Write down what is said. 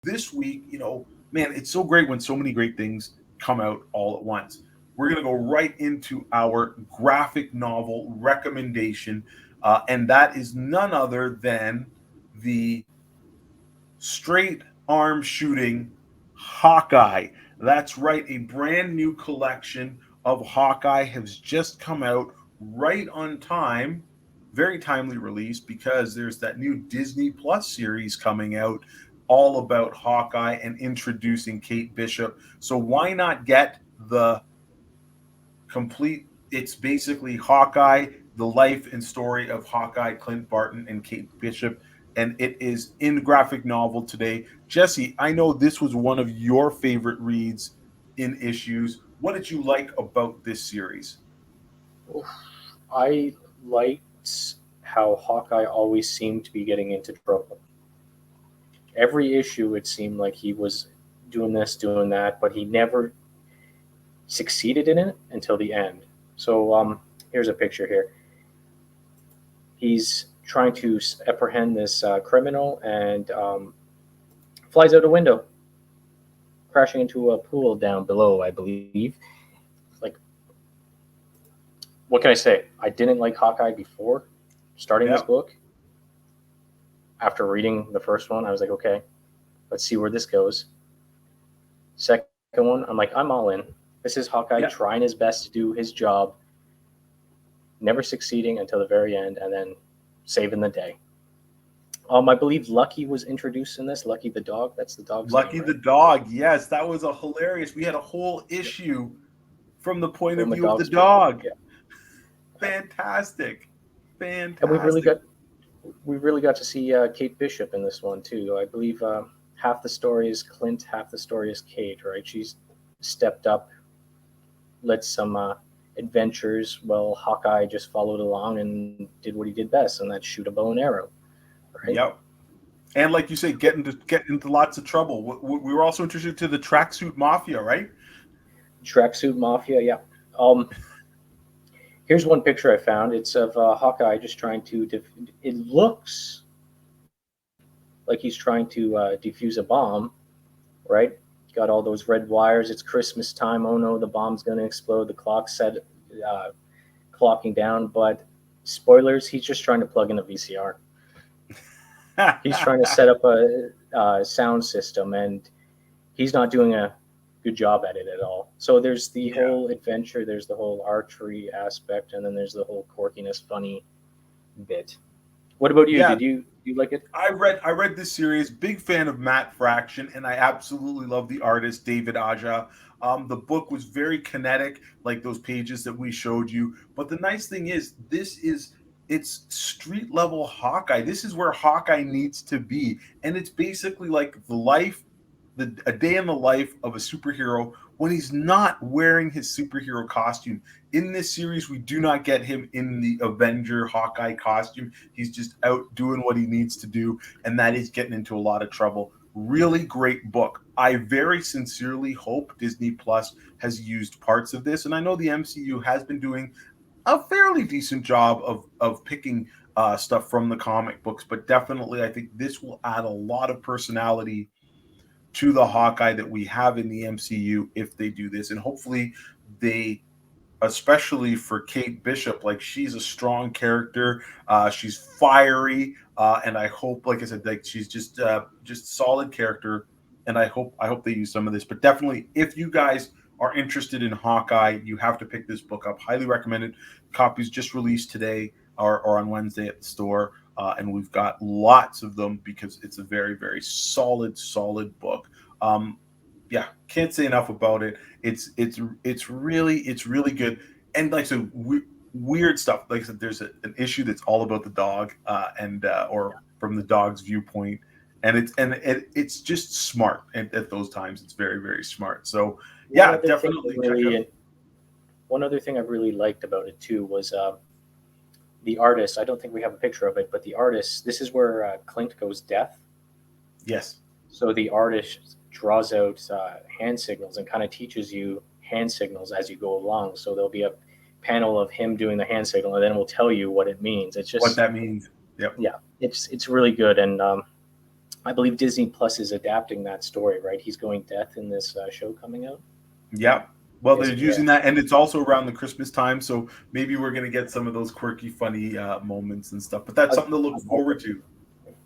this week, man, it's so great when so many great things come out all at once. We're going to go right into our graphic novel recommendation, and that is none other than the straight arm shooting Hawkeye. That's right, a brand new collection of Hawkeye has just come out right on time. Very timely release because there's that new Disney Plus series coming out all about Hawkeye and introducing Kate Bishop. So why not get the complete? It's basically Hawkeye, the life and story of Hawkeye, Clint Barton, and Kate Bishop, and it is in graphic novel today. Jesse, I know this was one of your favorite reads in issues. What did you like about this series? I liked how Hawkeye always seemed to be getting into trouble. Every issue, it seemed like he was doing this, doing that, but he never succeeded in it until the end. So here's a picture here. He's trying to apprehend this criminal and flies out a window, crashing into a pool down below, I believe. Like, what can I say? I didn't like Hawkeye before starting this book. After reading the first one, I was like, okay, let's see where this goes. Second one, I'm like, I'm all in. This is Hawkeye trying his best to do his job, never succeeding until the very end, and then saving the day. I believe Lucky was introduced in this. Lucky the dog. That's the dog's Lucky name, the right? dog. Yes, that was a hilarious. We had a whole issue from the point From of view of the dog's dog. Yeah. Fantastic. And we really got to see Kate Bishop in this one too. I believe half the story is Clint, half the story is Kate. Right? She's stepped up, led some adventures. Well, Hawkeye just followed along and did what he did best, and that's shoot a bow and arrow. Right? Yep. And like you say, get into lots of trouble. We were also introduced to the tracksuit mafia, right? Tracksuit mafia, yeah. Here's one picture I found. It's of Hawkeye just trying to. It looks like he's trying to defuse a bomb, right? Got all those red wires. It's Christmas time. Oh no, the bomb's going to explode. The clock's set, clocking down. But spoilers, he's just trying to plug in a VCR. He's trying to set up a sound system, and he's not doing a good job at it at all. So there's the whole adventure, there's the whole archery aspect, and then there's the whole quirkiness, funny bit. What about you? Yeah. Did you like it? I read this series. Big fan of Matt Fraction, and I absolutely love the artist David Aja. The book was very kinetic, like those pages that we showed you. But the nice thing is, it's street level Hawkeye. This is where Hawkeye needs to be, and it's basically like a day in the life of a superhero when he's not wearing his superhero costume. In this series, we do not get him in the Avenger Hawkeye costume. He's just out doing what he needs to do, and that is getting into a lot of trouble. Really great book. I very sincerely hope Disney Plus has used parts of this, and I know the MCU has been doing a fairly decent job of picking stuff from the comic books, but definitely I think this will add a lot of personality to the Hawkeye that we have in the MCU if they do this. And hopefully they, especially for Kate Bishop, like she's a strong character. She's fiery. And I hope, like I said, like she's just solid character. And I hope they use some of this. But definitely, if you guys are interested in Hawkeye, you have to pick this book up. Highly recommended. Copies just released today or on Wednesday at the store. And we've got lots of them because it's a very, very solid book. Yeah, can't say enough about it. It's really good. And like so, weird stuff. Like I said, there's an issue that's all about the dog, or from the dog's viewpoint, and it's just smart. And at those times, it's very, very smart. So yeah, definitely. One other thing I really liked about it too was the artist. I don't think we have a picture of it, but the artist. This is where Clint goes deaf. Yes. So the artist draws out hand signals and kind of teaches you hand signals as you go along. So there'll be a panel of him doing the hand signal, and then we'll tell you what it means. It's just what that means. Yep. Yeah, it's really good, and I believe Disney Plus is adapting that story, right? He's going deaf in this show coming out. Yeah. Well, they're Yes, using yeah. that, and it's also around the Christmas time, so maybe we're going to get some of those quirky, funny moments and stuff. But that's something to look forward to.